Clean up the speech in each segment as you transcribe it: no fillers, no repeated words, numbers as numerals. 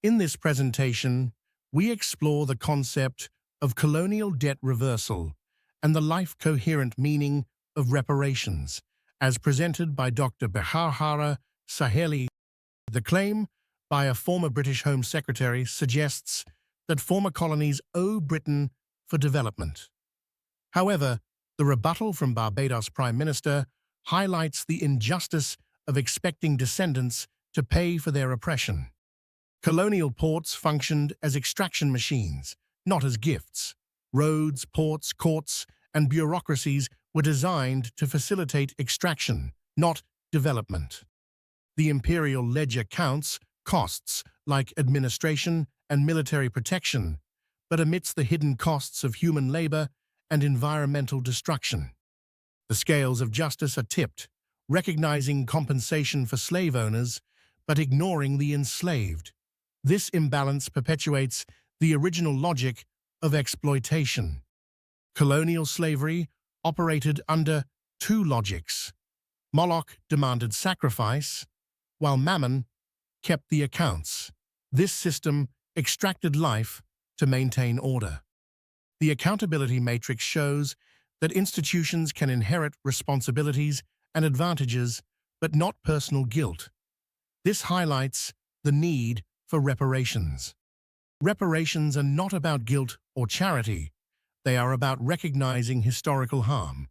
In this presentation, we explore the concept of colonial debt reversal and the life-coherent meaning of reparations, as presented by Dr. Behar Saheli. The claim by a former British Home Secretary suggests that former colonies owe Britain for development. However, the rebuttal from Barbados Prime Minister highlights the injustice of expecting descendants to pay for their oppression. Colonial ports functioned as extraction machines, not as gifts. Roads, ports, courts, and bureaucracies were designed to facilitate extraction, not development. The Imperial ledger counts costs like administration and military protection, but omits the hidden costs of human labor and environmental destruction. The scales of justice are tipped, recognizing compensation for slave owners, but ignoring the enslaved. This imbalance perpetuates the original logic of exploitation. Colonial slavery operated under two logics. Moloch demanded sacrifice, while Mammon kept the accounts. This system extracted life to maintain order. The accountability matrix shows that institutions can inherit responsibilities and advantages, but not personal guilt. This highlights the need for reparations. Reparations are not about guilt or charity. They are about recognizing historical harm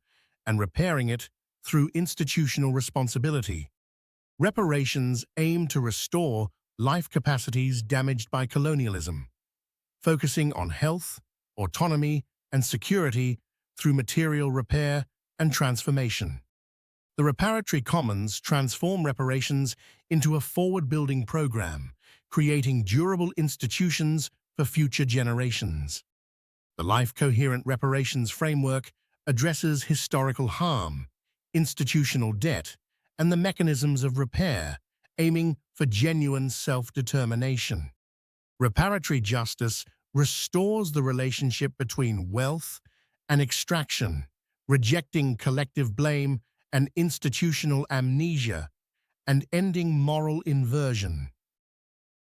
and repairing it through institutional responsibility. Reparations aim to restore life capacities damaged by colonialism, focusing on health, autonomy, and security through material repair and transformation. The Reparatory Commons transform reparations into a forward-building program, creating durable institutions for future generations. The Life-Coherent reparations framework addresses historical harm, institutional debt, and the mechanisms of repair, aiming for genuine self-determination. Reparatory justice restores the relationship between wealth and extraction, rejecting collective blame and institutional amnesia, and ending moral inversion.